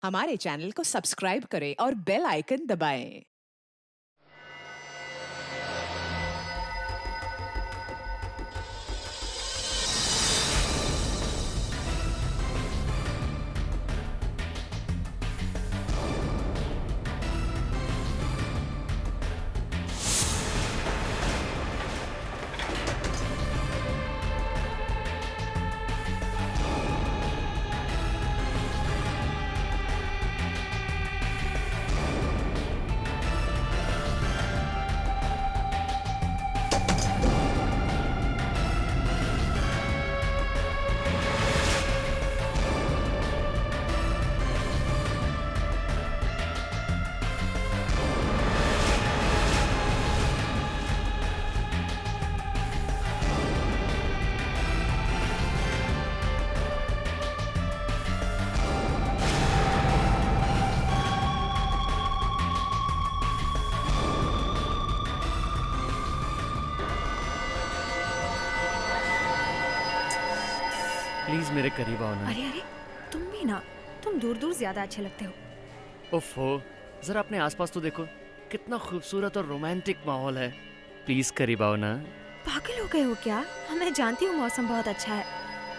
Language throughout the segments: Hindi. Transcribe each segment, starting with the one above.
हमारे चैनल को सब्सक्राइब करें और बेल आइकन दबाएं। प्लीज मेरे करीब आओ ना। अरे अरे, तुम भी ना, तुम दूर दूर ज्यादा अच्छे लगते हो। ओफो, जरा अपने आसपास तो देखो, कितना खूबसूरत और रोमांटिक माहौल है। प्लीज करीब आओ ना। पागल हो गए हो क्या? हाँ, मैं जानती हूँ मौसम बहुत अच्छा है,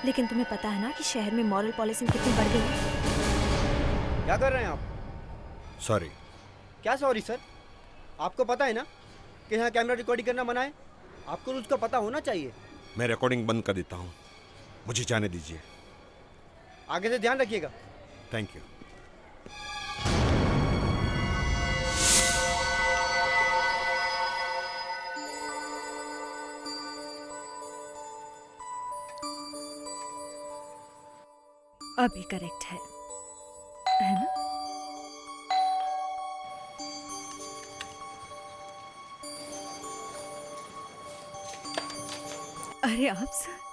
लेकिन तुम्हें पता है ना कि शहर में मॉरल पॉलिसिंग कितनी बढ़ गई है। क्या कर रहे हैं आप? सॉरी। क्या सॉरी सर? आपको पता है ना कि यहाँ कैमरा रिकॉर्डिंग करना मना है। आपको रूल्स का पता होना चाहिए। मैं रिकॉर्डिंग बंद कर देता हूँ, मुझे जाने दीजिए। आगे से ध्यान रखिएगा। Thank you. अभी करेक्ट है ना? अरे आप सर,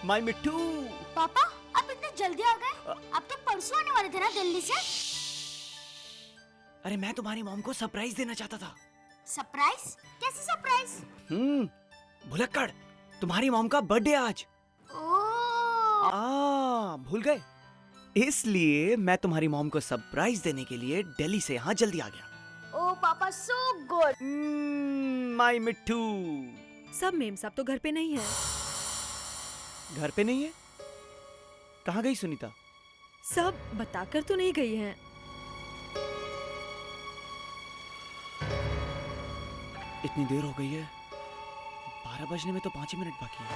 माय मिट्टू। पापा, आप इतने जल्दी आ गए? आप तो परसों आने वाले थे ना दिल्ली से। अरे मैं तुम्हारी मॉम को सरप्राइज देना चाहता था। सरप्राइज? कैसे सरप्राइज? भुलक्कड़, तुम्हारी मॉम का बर्थडे आज। ओह, भूल गए? इसलिए मैं तुम्हारी मॉम को सरप्राइज देने के लिए दिल्ली से यहाँ जल्दी आ गया। ओह पापा, सो गुड। माय मिट्टू। सब मेम साहब तो घर पे नहीं है। घर पे नहीं है? कहाँ गई सुनीता? सब बताकर तो नहीं गई हैं। इतनी देर हो गई है, 12 बजने में तो 5 ही मिनट बाकी है।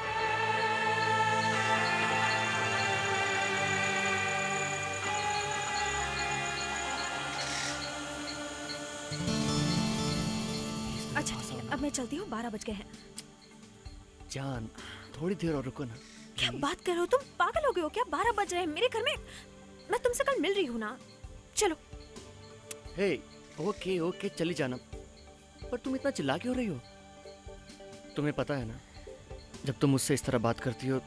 अच्छा ठीक है, अब मैं चलती हूँ, 12 बज गए हैं। जान, थोड़ी देर और रुको ना। क्या बात कर रहे हो तुम? पागल हो गए हो क्या? 12 बज रहे हैं मेरे घर में। मैं तुमसे कल मिल रही हूँ ना। चलो। हे, ओके ओके, चली जाना। पर तुम इतना चिल्ला क्यों रही हो? तुम्हें पता है ना, जब तुम मुझसे इस तरह बात करती हो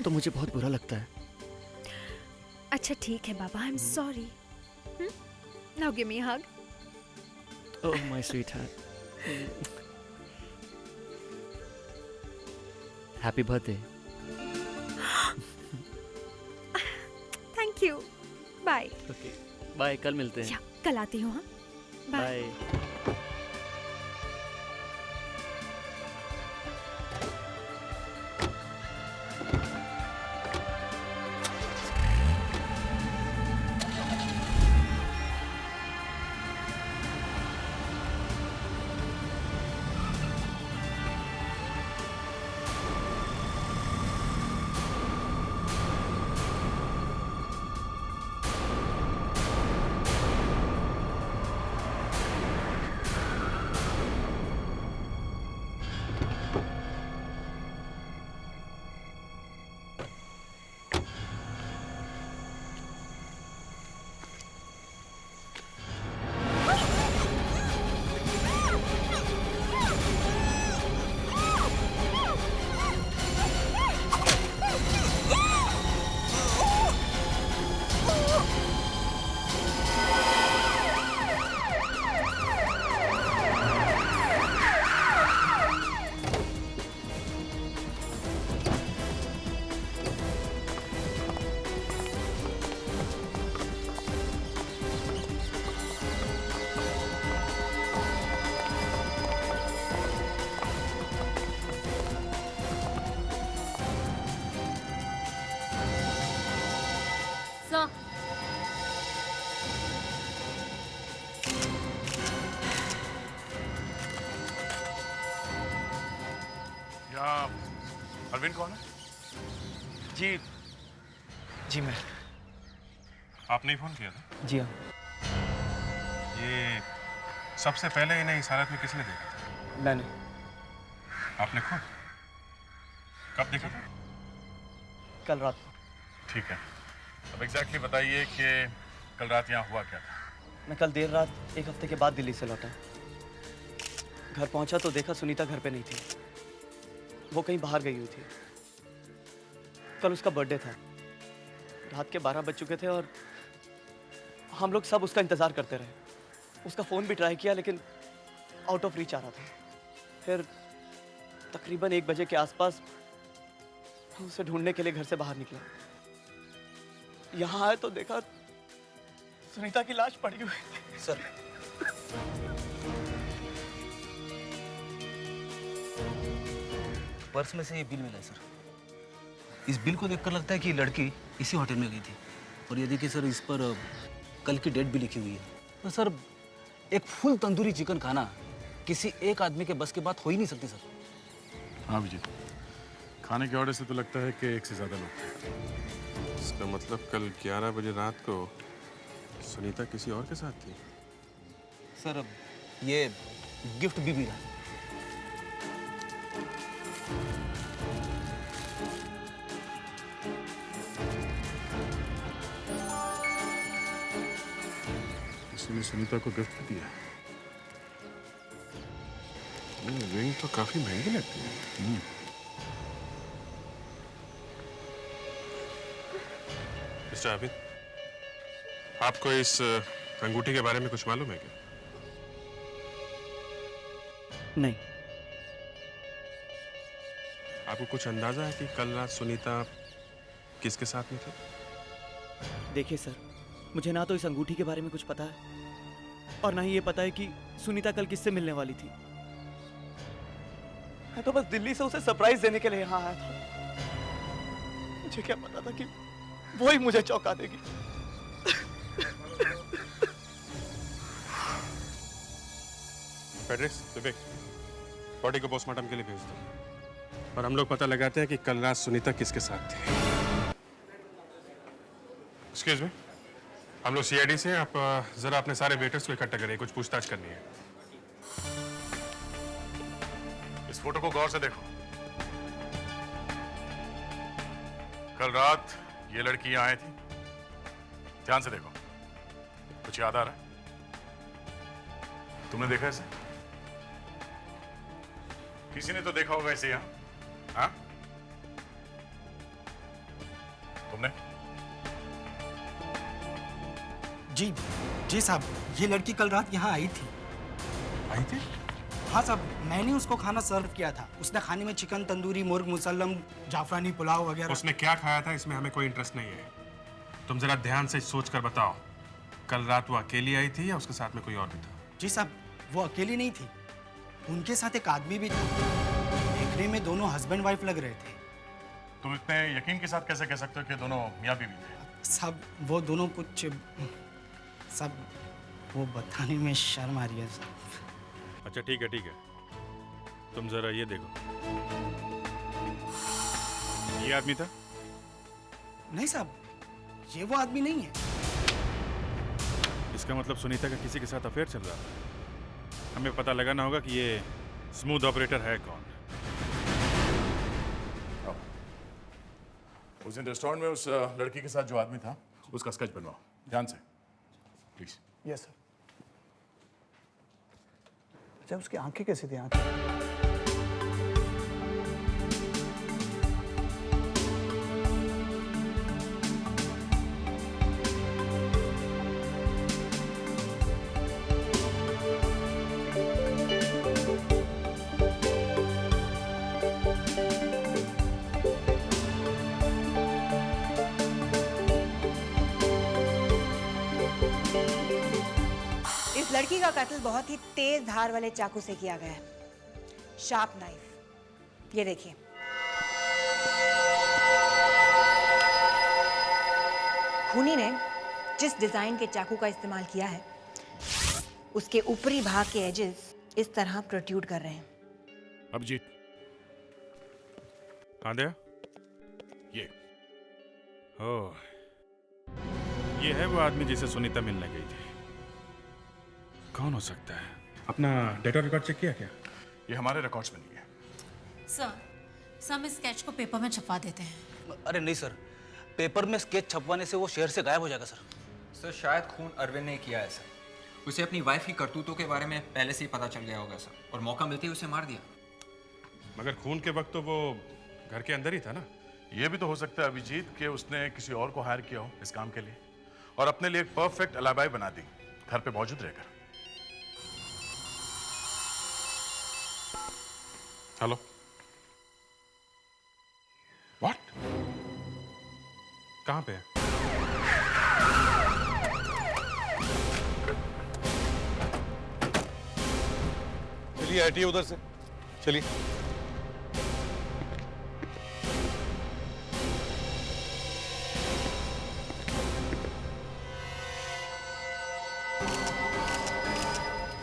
तो मुझे बहुत बुरा लगता है। अच्छा ठीक है बाबा, I am sorry. Now give me a hug. Oh my sweetheart. Happy birthday. Thank you. Bye. Okay bye, कल मिलते हैं। कल आती हूँ। हाँ, बाय। बाय। अरविंद कौन है? जी जी मैं। आपने ही फोन किया था? जी हाँ। ये सबसे पहले इन्हें इस हालत में किसने देखा था? मैंने। आपने खुद? कब देखा था? कल रात। ठीक है, अब एग्जैक्टली बताइए कि कल रात यहाँ हुआ क्या था? मैं कल देर रात 1 हफ्ते के बाद दिल्ली से लौटा। घर पहुंचा तो देखा सुनीता घर पे नहीं थी, वो कहीं बाहर गई हुई थी। कल उसका बर्थडे था, रात के 12 बज चुके थे और हम लोग सब उसका इंतजार करते रहे। उसका फोन भी ट्राई किया लेकिन आउट ऑफ रीच आ रहा था। फिर तकरीबन 1 बजे के आसपास मैं उसे ढूंढने के लिए घर से बाहर निकला। यहाँ आए तो देखा सुनीता की लाश पड़ी हुई थी। सर, पर्स में से ये बिल मिला है सर। इस बिल को देखकर लगता है कि ये लड़की इसी होटल में गई थी। और ये देखिए सर, इस पर कल की डेट भी लिखी हुई है। तो सर, एक फुल तंदूरी चिकन खाना किसी एक आदमी के बस की बात हो ही नहीं सकती सर। हाँ विजय, खाने के ऑर्डर से तो लगता है कि एक से ज़्यादा लोग थे। इसका मतलब कल 11 बजे रात को सुनीता किसी और के साथ थी? सर, अब ये गिफ्ट भी मिला। किसी ने सुनीता को गिफ्ट दिया। ये रिंग तो काफी महंगी लगती है। मिस्टर आबिद, आपको इस अंगूठी के बारे में कुछ मालूम है क्या? नहीं। आपको कुछ अंदाजा है कि कल रात सुनीता किसके साथ में थी? देखिए सर, मुझे ना तो इस अंगूठी के बारे में कुछ पता है और ना ही ये पता है कि सुनीता कल किससे मिलने वाली थी। मैं तो बस दिल्ली से उसे सरप्राइज देने के लिए यहाँ आया था। मुझे क्या पता था कि वो ही मुझे चौंका देगी। फेडरिक्स, विवेक, बॉडी को पोस्टमार्टम के लिए भेज दो और हम लोग पता लगाते हैं कि कल रात सुनीता किसके साथ थी। एक्सक्यूज मी, हम लोग सीआईडी से। आप जरा अपने सारे वेटर्स को इकट्ठा करिए, कुछ पूछताछ करनी है। इस फोटो को गौर से देखो। कल रात ये लड़की यहाँ आई थी, ध्यान से देखो। कुछ याद आ रहा है? तुमने देखा इसे? किसी ने तो देखा होगा इसे यहाँ, हाँ? तुमने? जी साहब, ये लड़की कल रात यहाँ आई थी। आई थी? हाँ साहब, मैंने उसको खाना सर्व किया था। उसने खाने में चिकन तंदूरी, मुर्ग मुसल्लम, जाफरानी पुलाव वगैरह। उसने क्या खाया था इसमें हमें कोई इंटरेस्ट नहीं है। तुम जरा ध्यान से सोच कर बताओ, कल रात वो अकेली आई थी या उसके साथ में कोई और भी था? जी साहब, वो अकेली नहीं थी, उनके साथ एक आदमी भी था। देखने में दोनों हस्बैंड वाइफ लग रहे थे। तुम इतने यकीन के साथ कैसे कह सकते हो कि दोनों मियाँ बीवी थे? साहब, वो दोनों कुछ सब वो बताने में शर्म आ रही है साहब। अच्छा ठीक है, तुम जरा ये देखो। ये आदमी था? नहीं साहब, ये वो आदमी नहीं है। इसका मतलब सुनीता का किसी के साथ अफेयर चल रहा है। हमें पता लगाना होगा कि ये स्मूथ ऑपरेटर है कौन। उस दिन रेस्टोरेंट में उस लड़की के साथ जो आदमी था, उसका स्केच बनवाओ ध्यान से, प्लीज। Yes sir. अच्छा, उसकी आंखें कैसी थी? आंखें लड़की का कत्ल बहुत ही तेज धार वाले चाकू से किया गया है, शार्प नाइफ। ये देखिए, खूनी ने जिस डिजाइन के चाकू का इस्तेमाल किया है, उसके ऊपरी भाग के एजेस इस तरह प्रोट्रूड कर रहे हैं। अभिजीत, हाँ दया, ये ओह, ये है वो आदमी जिसे सुनीता मिलने गई थी। कौन हो सकता है? अपना डेटा रिकॉर्ड चेक किया क्या? ये हमारे रिकॉर्ड्स में नहीं है। सर हम इस स्केच को पेपर में छपवा देते हैं। अरे नहीं सर, पेपर में स्केच छपवाने से वो शहर से गायब हो जाएगा सर। सर शायद खून अरविंद ने किया है सर। उसे अपनी वाइफ की करतूतों के बारे में पहले से ही पता चल गया होगा सर, और मौका मिलते ही उसे मार दिया। मगर खून के वक्त तो वो घर के अंदर ही था ना। ये भी तो हो सकता है अभिजीत कि उसने किसी और को हायर किया हो इस काम के लिए और अपने लिए एक परफेक्ट अलाबाई बना दी घर पे मौजूद रहकर। Hello, what? कहाँ पे है? चलिए हटिए उधर से, चलिए।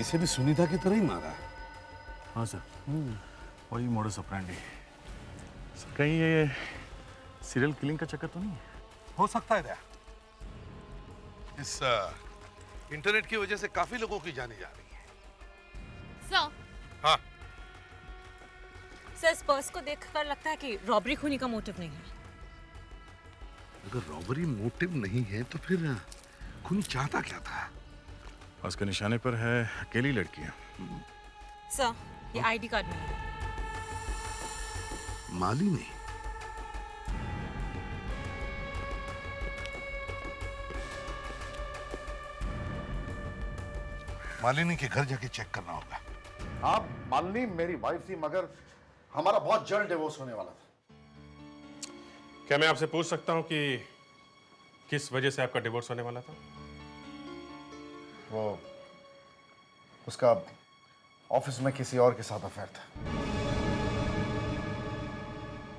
इसे भी सुनीता की तरह ही मारा है। हाँ सर, वही मोडस ऑपरेंडी। सर कहीं ये सीरियल किलिंग का चक्कर तो नहीं है? हो सकता है दया। इस इंटरनेट की वजह से काफी लोगों की जाने जा रही है। सर, हाँ सर इस पर्स को देखकर लगता है कि रॉबरी खूनी का मोटिव नहीं है। अगर रॉबरी मोटिव नहीं है तो फिर खूनी चाहता क्या था? उसके निशाने पर है अकेली लड़कियां। सर ये आईडी कार्ड में है। मालिनी? मालिनी के घर जाके चेक करना होगा। हाँ, मालिनी मेरी वाइफ थी, मगर हमारा बहुत जल्द डिवोर्स होने वाला था। क्या मैं आपसे पूछ सकता हूँ कि किस वजह से आपका डिवोर्स होने वाला था? वो उसका ऑफिस में किसी और के साथ अफेयर था।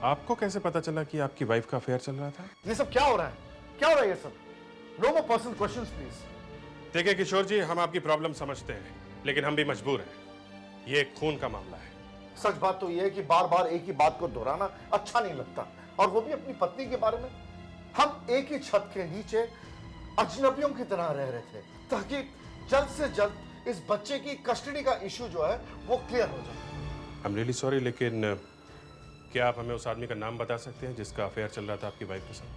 आपको कैसे पता चला कि आपकी वाइफ का अफेयर चल रहा था? ये सब क्या हो रहा है? क्या हो रहा है ये सब? No more personal questions please. देखिए किशोर जी, हम आपकी प्रॉब्लम समझते हैं, लेकिन हम भी मजबूर हैं। ये एक खून का मामला है। सच बात तो ये है कि बार बार एक ही बात को दोहराना अच्छा नहीं लगता, और वो भी अपनी पत्नी के बारे में। हम एक ही छत के नीचे अजनबियों की तरह रह रहे थे, ताकि जल्द से जल्द इस बच्चे की कस्टडी का इशू जो है वो क्लियर हो जाए। आई एम रियली सॉरी, लेकिन क्या आप हमें उस आदमी का नाम बता सकते हैं जिसका अफेयर चल रहा था आपकी वाइफ के साथ?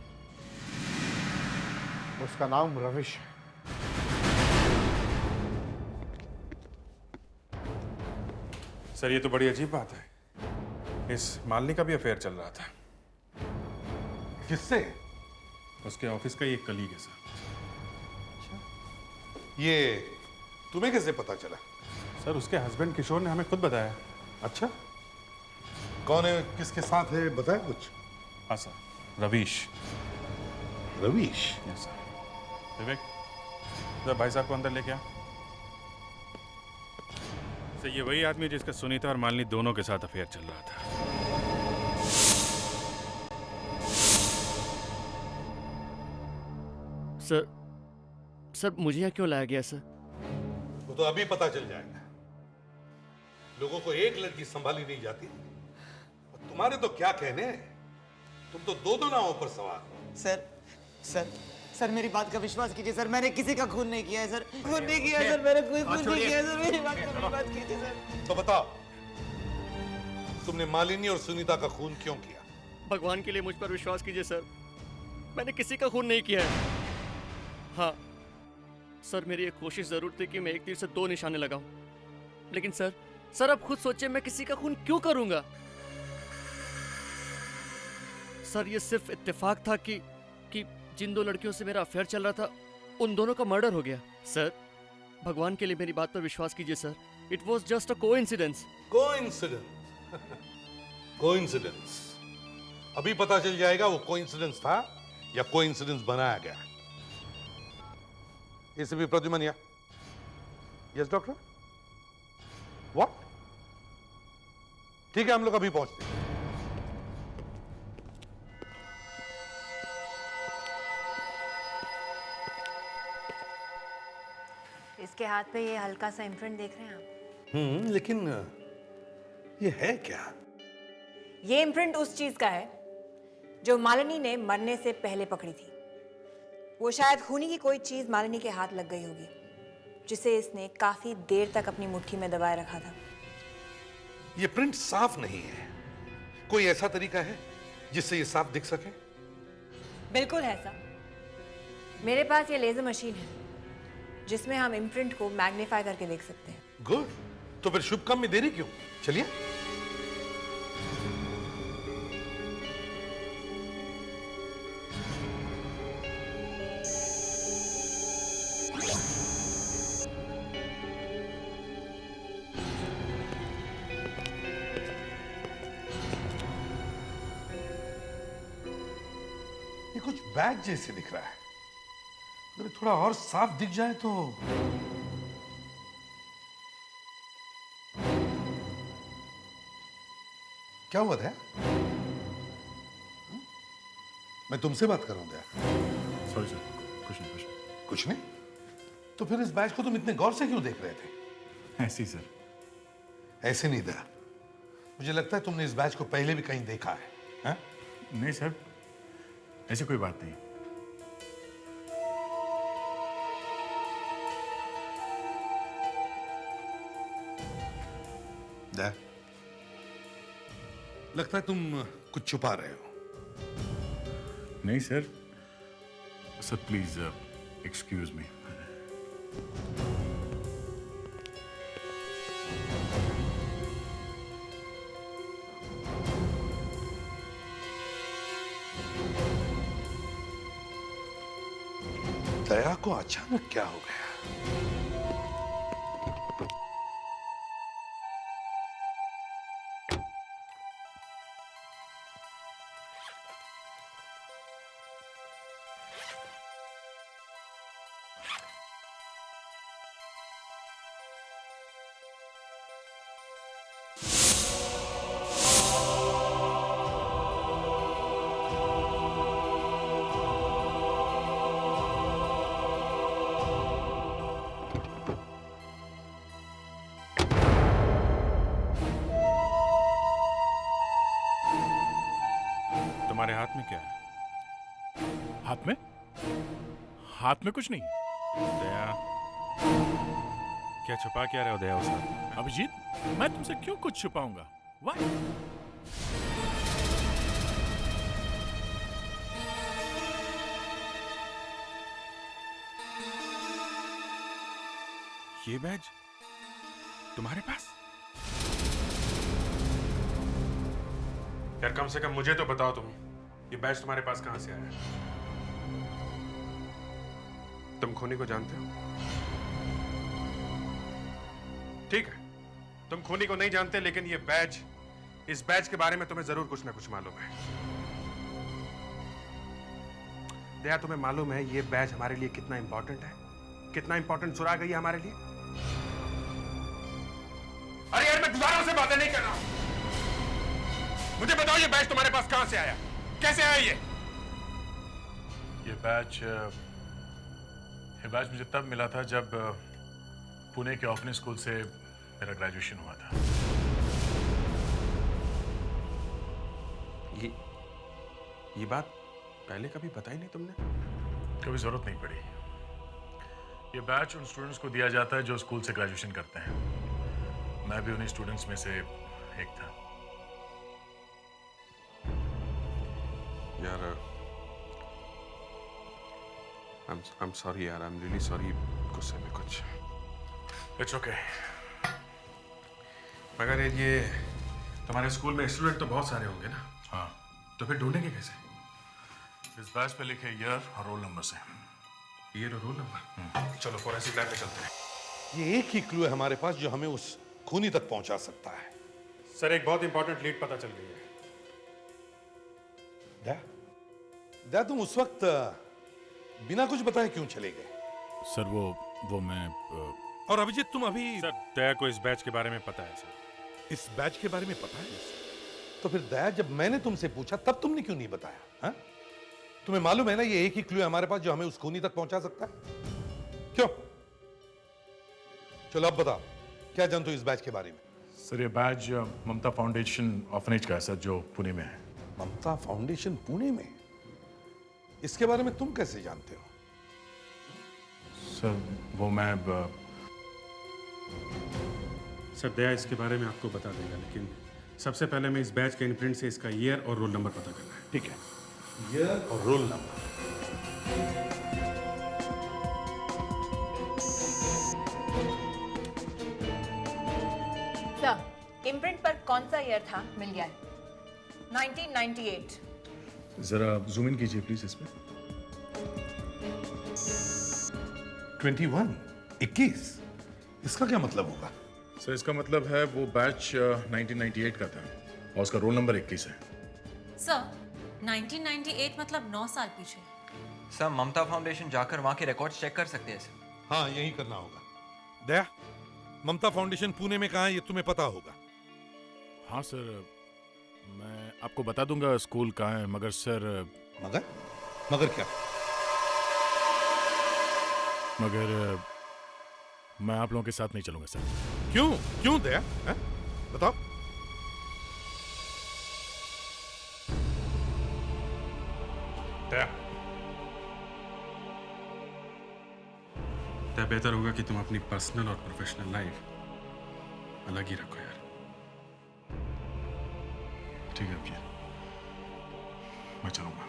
उसका नाम रविश है। सर ये तो बड़ी अजीब बात है। इस मालिनी का भी अफेयर चल रहा था। किससे? उसके ऑफिस का ही एक कलीग है सर। ये तुम्हें कैसे पता चला? सर उसके हस्बैंड किशोर ने हमें खुद बताया। अच्छा, कौन है, किसके साथ है, बताया कुछ? हाँ sir, Ravish. Ravish? Yes sir. Vivek, जरा भाई साहब को अंदर लेके आ। सर ये वही आदमी है जिसका सुनीता और मालिनी दोनों के साथ अफेयर चल रहा था। सर मुझे यहाँ क्यों लाया गया सर? वो तो अभी पता चल जाएगा। लोगों को एक लड़की संभाली नहीं जाती, और तुम्हारे तो क्या कहने हैं, तुम तो दो दो नावों पर सवार हो। सर सर सर मेरी बात का विश्वास कीजिए सर, मैंने किसी का खून नहीं किया है सर। खून नहीं किया है सर, मैंने कोई खून नहीं किया है सर। मेरी बात का विश्वास कीजिए सर। तो बताओ, तुमने मालिनी और सुनीता का खून क्यों किया? भगवान के लिए मुझ पर विश्वास कीजिए सर, मैंने किसी का खून नहीं किया है। हाँ सर, मेरी एक कोशिश जरूर थी कि मैं एक तीर से दो निशाने लगाऊं, लेकिन सर अब खुद सोचिए मैं किसी का खून क्यों करूंगा? सर ये सिर्फ इत्तेफाक था कि जिन दो लड़कियों से मेरा अफेयर चल रहा था उन दोनों का मर्डर हो गया। सर भगवान के लिए मेरी बात पर विश्वास कीजिए sir, it was just a coincidence. Coincidence? Coincidence? अभी पता चल जाएगा वो कोइंसिडेंस था या कोइंसिडेंस बनाया गया। इसे भी प्रद्युमन या? Yes doctor? व्हाट? ठीक है, हम लोग अभी पहुंचते हैं। इसके हाथ पे ये हल्का सा इम्प्रिंट देख रहे हैं आप? लेकिन ये है क्या? ये इम्प्रिंट उस चीज का है जो मालिनी ने मरने से पहले पकड़ी थी। वो शायद खूनी की कोई चीज मालिनी के हाथ लग गई होगी, जिसे इसने काफी देर तक अपनी मुट्ठी में दबाए रखा था। ये प्रिंट साफ नहीं है। कोई ऐसा तरीका है जिससे ये साफ दिख सके? बिल्कुल है सर। मेरे पास ये लेजर मशीन है जिसमें हम इम्प्रिंट को मैग्नीफाई करके देख सकते हैं। गुड। तो फिर शुभ काम में देरी क्यों? चलिए। ये कुछ बैग जैसे दिख रहा है। अगर थोड़ा और साफ दिख जाए तो। क्या हुआ था? मैं तुमसे बात कर रहा हूं दया। सॉरी सर, कुछ नहीं। कुछ नहीं? तो फिर इस बैच को तुम इतने गौर से क्यों देख रहे थे? ऐसी सर। ऐसे नहीं दया, मुझे लगता है तुमने इस बैच को पहले भी कहीं देखा है, हा? नहीं सर, ऐसी कोई बात नहीं। दया, लगता है तुम कुछ छुपा रहे हो। नहीं sir. Sir please excuse me. Daya को अचानक क्या हो गया? तुम्हारे हाथ में क्या है? हाथ में? हाथ में कुछ नहीं है। दया, क्या छुपा क्या रहे हो दया उस हाथ में? अभिजीत, मैं तुमसे क्यों कुछ छुपाऊंगा? वाह? ये बैज तुम्हारे पास? यार कम से कम मुझे तो बताओ तुम, ये बैज तुम्हारे पास कहां से आया? तुम खूनी को जानते हो? ठीक है, तुम खूनी को नहीं जानते, लेकिन ये बैज, इस बैज के बारे में तुम्हें जरूर कुछ ना कुछ मालूम है। दया, तुम्हें मालूम है ये बैज हमारे लिए कितना इंपॉर्टेंट है? कितना इंपॉर्टेंट सुराग है ये हमारे लिए? अरे यार, मैं दोबारा से बातें नहीं कर रहा हूं। मुझे बताओ ये बैज तुम्हारे पास कहां से आया? कैसे आया ये? ये बैच मुझे तब मिला था जब पुणे के ओपनिंग स्कूल से मेरा ग्रेजुएशन हुआ था। ये बात पहले कभी बताई नहीं तुमने? कभी जरूरत नहीं पड़ी। ये बैच उन स्टूडेंट्स को दिया जाता है जो स्कूल से ग्रेजुएशन करते हैं। मैं भी उन्हीं स्टूडेंट्स में से एक था। यार, I'm sorry यार, I'm really sorry। गुस्से में कुछ। It's okay। मगर ये तुम्हारे स्कूल में स्टूडेंट तो बहुत सारे होंगे ना? हाँ। तो फिर ढूंढेंगे कैसे? इस बैच पे लिखे ईयर और रोल नंबर से। ईयर और रोल नंबर? चलो फोरेंसिक लैब में चलते हैं। ये एक ही क्लू है हमारे पास जो हमें उस खूनी तक पहुंचा सकता है। सर, एक बहुत इंपॉर्टेंट लीड पता चल गई है। दया, तुम उस वक्त बिना कुछ बताए क्यों चले गए? सर वो मैं और अभिजीत, तुम अभी? सर, दया को इस बैच के बारे में पता है सर। इस बैच के बारे में पता है? तो फिर दया, जब मैंने तुमसे पूछा तब तुमने क्यों नहीं बताया? हा? तुम्हें मालूम है ना ये एक ही क्लू है हमारे पास जो हमें उस खूनी तक पहुंचा सकता है। क्यों? चलो अब बताओ, क्या जानते हो इस बैच के बारे में? सर ये बैच ममता फाउंडेशन ऑर्फनेज का है सर, जो पुणे में है। ममता फाउंडेशन पुणे में? इसके बारे में तुम कैसे जानते हो? सर वो मैं सर दया इसके बारे में आपको बता देगा, लेकिन सबसे पहले मैं इस बैच के इनप्रिंट से इसका ईयर और रोल नंबर पता करना है। ठीक है। ईयर और रोल नंबर। सर इम्प्रिंट पर कौन सा ईयर था मिल गया है। 1998। जरा जूम इन कीजिए प्लीज इसमें। 21 इसका क्या मतलब होगा? सर इसका मतलब है वो बैच 1998 का था और उसका रोल नंबर 21 है। सर 1998 मतलब 9 साल पीछे। सर ममता फाउंडेशन जाकर वहाँ के रिकॉर्ड्स चेक कर सकते हैं सर। हाँ यही करना होगा। दया, ममता फाउंडेशन पुणे में कहाँ है ये तुम्हें पता होगा? हाँ सर, मैं आपको बता दूंगा स्कूल कहाँ है, मगर सर मगर क्या? मगर मैं आप लोगों के साथ नहीं चलूंगा सर। क्यों दया? बताओ। दया, बेहतर होगा कि तुम अपनी पर्सनल और प्रोफेशनल लाइफ अलग ही रखो यार। ठीक है भैया, मैं चलूंगा।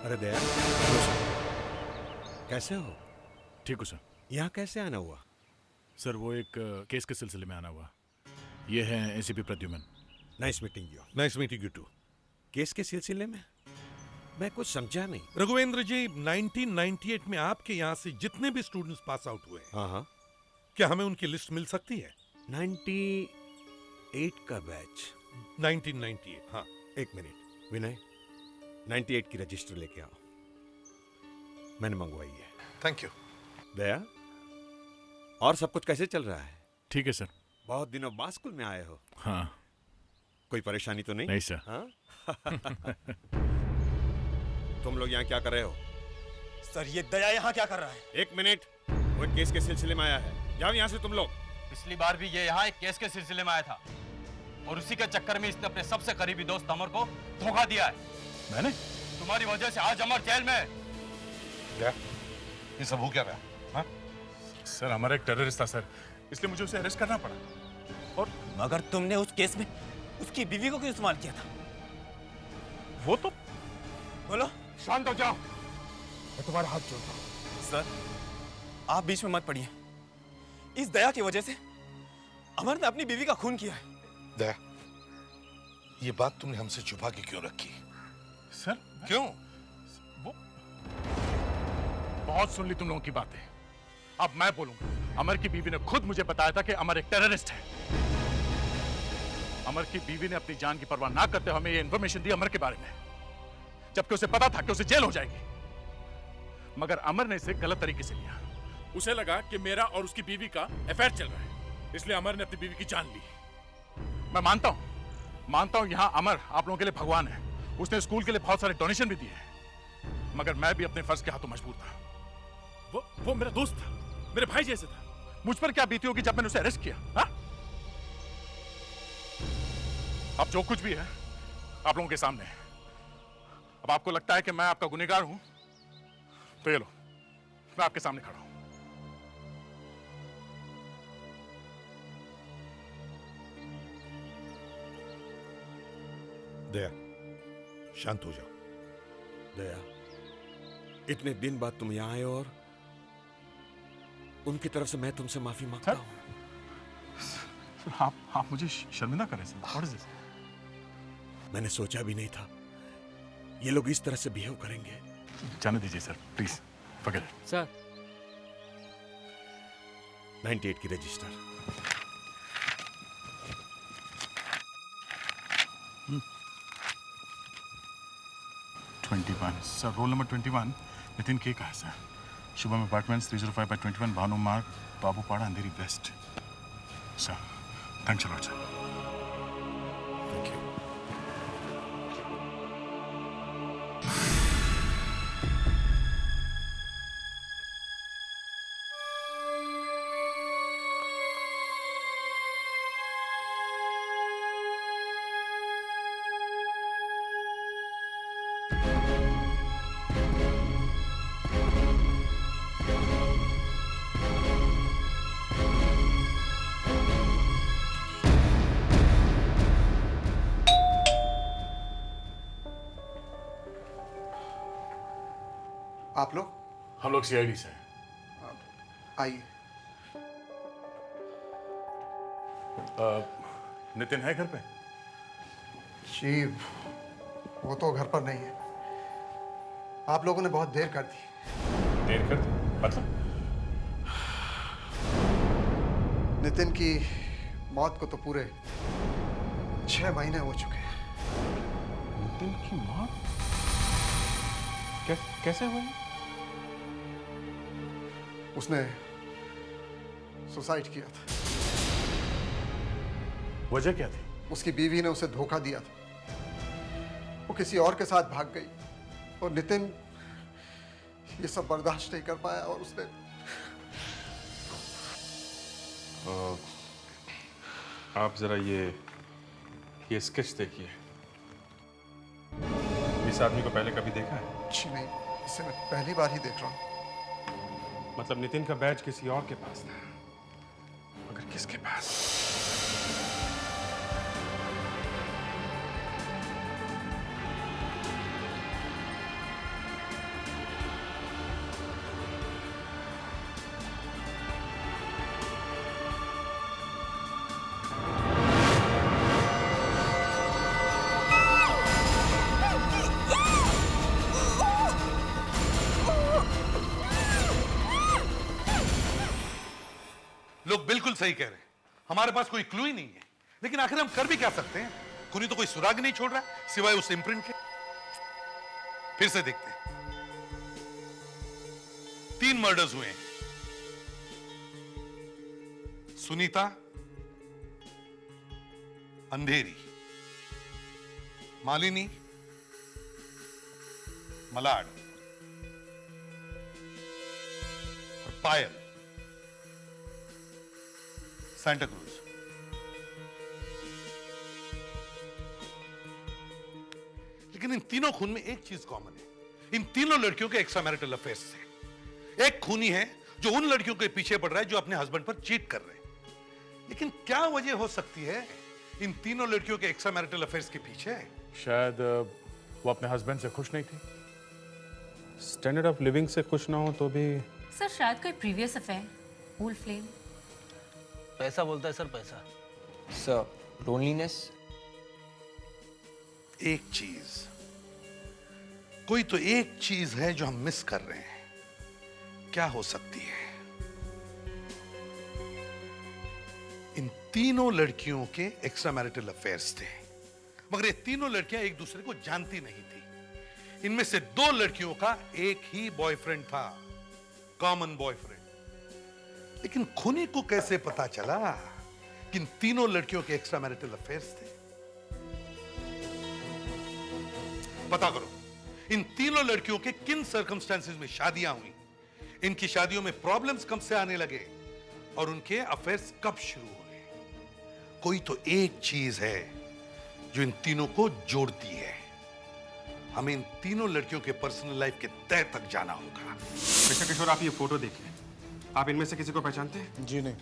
अरे दया, कैसे हो? ठीक हो सर। यहाँ कैसे आना हुआ? सर वो एक केस के सिलसिले में आना हुआ। ये है ACP Pradyuman. Nice meeting you. Nice meeting you too. Case के सिलसिले में? मैं कुछ समझा नहीं। रघुवेंद्र जी, 1998 में आपके यहाँ से जितने भी स्टूडेंट्स पास आउट हुए हैं, हाँ, क्या हमें उनकी लिस्ट मिल सकती है? 98 का बैच। 1998, हाँ। एक मिनट विनय, 98 की रजिस्टर लेके आओ। मैंने मंगवाई है। Thank you. दया, और सब कुछ कैसे चल रहा है? ठीक है सर। बहुत दिनों बाद स्कूल में आए हो। हाँ। कोई परेशानी तो नहीं? नहीं सर। हाँ? तुम लोग यहाँ क्या कर रहे हो? सर ये दया यहाँ क्या कर रहा है? एक मिनट, वो एक केस के सिलसिले में आया है। जाओ यहाँ से तुम लोग। पिछली बार भी ये यहाँ एक केस के सिलसिले में आया था और उसी के चक्कर में इसने अपने सबसे करीबी दोस्त अमर को धोखा दिया है। मैंने? तुम्हारी वजह से आज अमर जेल में है। क्या? ये सब हो क्या रहा? हाँ? सर हमारा एक टेररिस्ट था सर, इसलिए मुझे उसे अरेस्ट करना पड़ा। और मगर तुमने उस केस में उसकी बीवी को क्यों इस्तेमाल किया था? वो तो बोलो। शांत हो जाओ। मैं तुम्हारा हाथ जोड़ता हूँ। सर आप बीच में मत पड़िए। इस दया की वजह से अमर ने अपनी बीवी का खून किया है। दया, ये बात तुमने हमसे छुपा के क्यों रखी? सर क्यों? वो बहुत सुन ली तुम लोगों की बातें। अब मैं बोलूंगा। अमर की बीवी ने खुद मुझे बताया था कि अमर एक टेररिस्ट है। अमर की बीवी ने अपनी जान की परवाह ना करते हुए हमें ये इंफॉर्मेशन दी अमर के बारे में, जबकि उसे पता था कि उसे जेल हो जाएगी। मगर अमर ने इसे गलत तरीके से लिया। उसे लगा कि मेरा और उसकी बीवी का अफेयर चल रहा है, इसलिए अमर ने अपनी बीवी की जान ली। मैं मानता हूं यहां अमर आप लोगों के लिए भगवान है। उसने स्कूल के लिए बहुत सारे डोनेशन भी दिए हैं, मगर मैं भी अपने फर्ज के हाथों मजबूर था। वो मेरा दोस्त था, मेरे भाई जैसे था। मुझ पर क्या बीती होगी जब मैंने उसे अरेस्ट किया? हा? अब जो कुछ भी है आप लोगों के सामने है। अब आपको लगता है कि मैं आपका गुनहगार हूं, तो ये लो, मैं आपके सामने खड़ा हूं। दया, शांत हो जाओ। दया, इतने दिन बाद तुम यहाँ आए और उनकी तरफ से मैं तुमसे माफी मांगता हूँ। आप मुझे शर्मिंदा कर रहे हैं। What is this? मैंने सोचा भी नहीं था ये लोग इस तरह से बिहेव करेंगे। जाने दीजिए sir, please forget it. Sir 98 की register. 21 sir, roll number 21 Nitin के का है sir. Shubham apartments 305/21 Bhanu Marg Babupada Andheri west sir. Thanks a lot sir. आप लोग? हम लोग सीआईडी से। आइए। नितिन है घर पे? जी वो तो घर पर नहीं है। आप लोगों ने बहुत देर कर दी। देर कर दी मतलब? नितिन की मौत को तो पूरे 6 महीने हो चुके हैं। नितिन की मौत कैसे हुई? उसने सुसाइड किया था। वजह क्या थी? उसकी बीवी ने उसे धोखा दिया था। वो किसी और के साथ भाग गई और नितिन ये सब बर्दाश्त नहीं कर पाया और उसने आप जरा ये स्केच देखिए। इस आदमी को पहले कभी देखा है? जी नहीं, इसे मैं पहली बार ही देख रहा हूँ। मतलब नितिन का बैज किसी और के पास था, मगर किसके पास? लोग बिल्कुल सही कह रहे हैं, हमारे पास कोई क्लू ही नहीं है, लेकिन आखिर हम कर भी क्या सकते हैं? खूनी तो कोई सुराग नहीं छोड़ रहा सिवाय उस इम्प्रिंट के। फिर से देखते हैं। 3 मर्डर्स हुए हैं। सुनीता, अंधेरी, मालिनी, मलाड और पायल, सांता क्रूज। लेकिन इन तीनों खून में एक चीज कॉमन है। इन तीनों लड़कियों के एक्स्ट्रा मैरिटल अफेयर्स थे। एक खूनी है जो उन लड़कियों के पीछे पड़ रहा है जो अपने हस्बैंड पर चीट कर रहे हैं। लेकिन क्या वजह हो सकती है इन तीनों लड़कियों के एक्स्ट्रा मैरिटल अफेयर्स के पीछे? शायद वो अपने हस्बैंड से खुश नहीं थी। स्टैंडर्ड ऑफ लिविंग से खुश ना हो तो भी। सर शायद कोई प्रीवियस अफेयर, ओल्ड फ्लेम। पैसा बोलता है सर, पैसा। Sir loneliness. एक चीज, कोई तो एक चीज है जो हम मिस कर रहे हैं। क्या हो सकती है? इन तीनों लड़कियों के एक्स्ट्रा मैरिटल अफेयर्स थे, मगर ये तीनों लड़कियां एक दूसरे को जानती नहीं थी। इनमें से 2 लड़कियों का एक ही बॉयफ्रेंड था, कॉमन बॉयफ्रेंड। लेकिन खूनी को कैसे पता चला कि इन तीनों लड़कियों के एक्स्ट्रा मैरिटल अफेयर्स थे? पता करो इन तीनों लड़कियों के किन सर्कमस्टेंसेस में शादियां हुई, इनकी शादियों में प्रॉब्लम्स कब से आने लगे और उनके अफेयर्स कब शुरू हुए। कोई तो एक चीज है जो इन तीनों को जोड़ती है। हमें इन तीनों लड़कियों के पर्सनल लाइफ के तह तक जाना होगा। मिस्टर किशोर, आप ये फोटो देखिए। आप इनमें से किसी को पहचानते हैं? जी नहीं।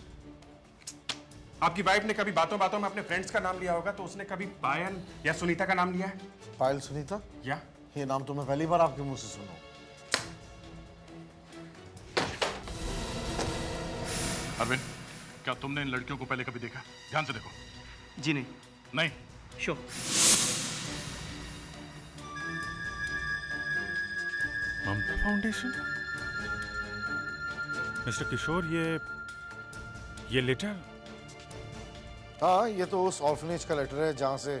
आपकी वाइफ ने कभी बातों बातों में अपने फ्रेंड्स का नाम लिया होगा, तो उसने कभी पायल या सुनीता का नाम लिया है? पायल सुनीता? या ये नाम तो मैं पहली बार आपके मुंह से सुना। अरविंद, क्या तुमने इन लड़कियों को पहले कभी देखा? ध्यान से देखो। जी नहीं। नहीं? श्योर। ममता फाउंडेशन? मिस्टर किशोर, ये लेटर? हाँ, ये तो उस ऑर्फनेज का लेटर है जहाँ से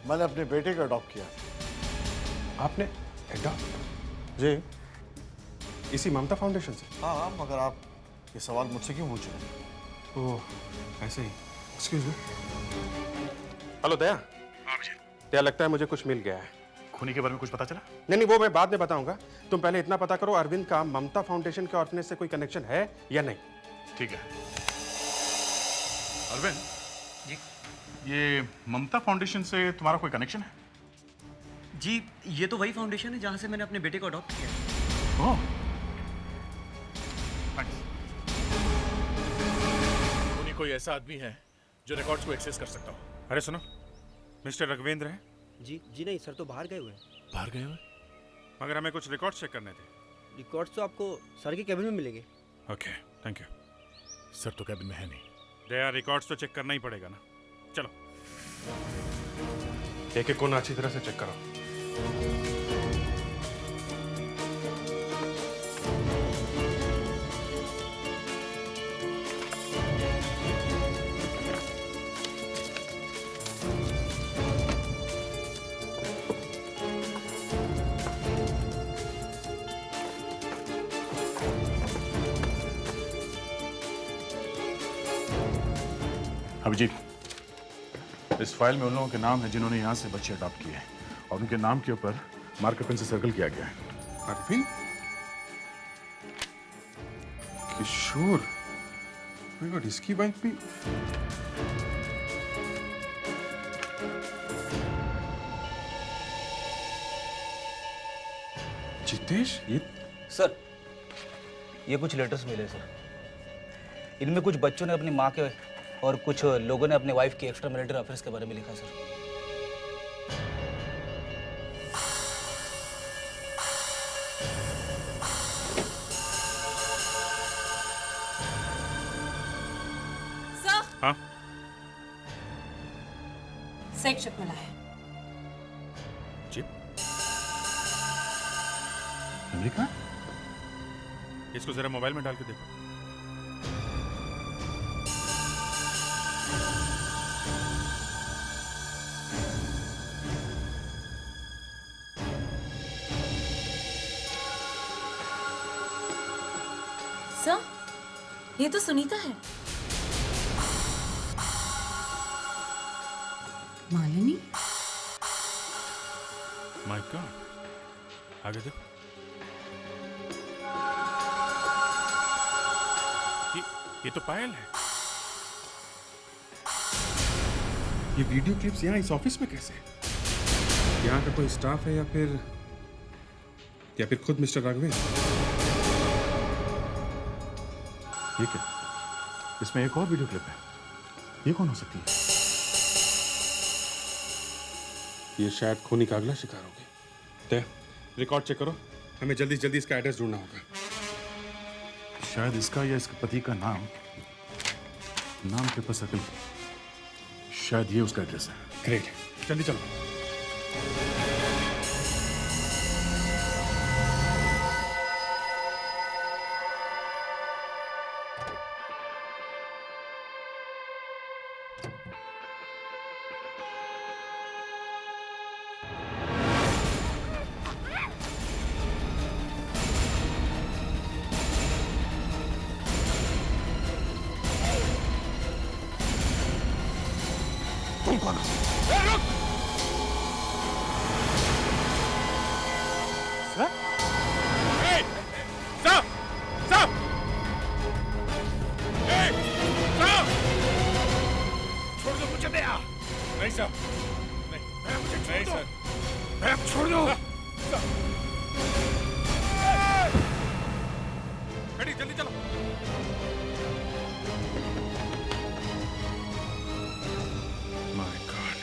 मैंने अपने बेटे को अडॉप्ट किया। आपने अडॉप्ट? जी। इसी ममता फाउंडेशन से? हाँ, मगर आप ये सवाल मुझसे क्यों पूछ रहे हैं? ओह, ऐसे ही। Excuse me. हेलो दया। दया, लगता है मुझे कुछ मिल गया है। खूनी के बारे में कुछ पता चला? नहीं, वो मैं बाद में बताऊंगा। तुम पहले इतना पता करो, अरविंद का ममता फाउंडेशन के ऑर्फनेज से कोई कनेक्शन है या नहीं। ठीक है। अरविंद जी, ये ममता फाउंडेशन से तुम्हारा कोई कनेक्शन है? जी, ये तो वही फाउंडेशन है जहाँ से मैंने अपने बेटे को अडॉप्ट किया। ओह, खूनी कोई ऐसा आदमी है जो रिकॉर्ड्स को एक्सेस कर सकता हो। अरे सुनो, मिस्टर रघुवेंद्र है? जी नहीं सर, तो बाहर गए हुए हैं। बाहर गए हुए? मगर हमें कुछ रिकॉर्ड्स चेक करने थे। रिकॉर्ड्स तो आपको सर के कैबिन में मिलेंगे। Okay, thank you. सर तो कैबिन में है नहीं। दया, रिकॉर्ड्स तो चेक करना ही पड़ेगा ना। चलो, एक एक कोना अच्छी तरह से चेक करो। अभिजीत, इस फाइल में उन लोगों के नाम है जिन्होंने यहाँ से बच्चे अडॉप्ट किए हैं और उनके नाम के ऊपर मार्कर पेन से सर्कल किया गया है। अरविंद? किशोर? मेरे गॉड, इसकी बाइक भी? जितेश, ये? सर, ये कुछ लेटर्स मिले सर। इनमें कुछ बच्चों ने अपनी माँ के और कुछ लोगों ने अपने वाइफ के एक्स्ट्रा मैरिटल अफेयर्स के बारे में लिखा सर। हाँ? से एक चिप मिला है। चिप? अमेरिका? इसको जरा मोबाइल में डाल के देखो। सर, ये तो सुनीता है। मालिनी? माय गॉड, आगे देखो। ये तो पायल है। ये वीडियो क्लिप्स यहाँ इस ऑफिस में कैसे? यहाँ का कोई स्टाफ है या फिर खुद मिस्टर राघवेंद्र? ठीक है, इसमें एक और वीडियो क्लिप है। ये कौन हो सकती है? ये शायद खूनी का अगला शिकार होगी। तो रिकॉर्ड चेक करो, हमें जल्दी से जल्दी इसका एड्रेस ढूंढना होगा। शायद इसका या इसके पति का नाम के ऊपर सर्कल, शायद ये उसका एड्रेस है। ग्रेट, जल्दी चलो। तुम कौन हो? छोड़ दो मुझे दया। नहीं सर, नहीं, मुझे नहीं सर, छोड़ दो। खड़ी, जल्दी चलो। My God.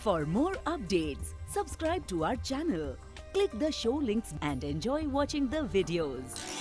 For more updates, subscribe to our channel, click the show links and enjoy watching the videos.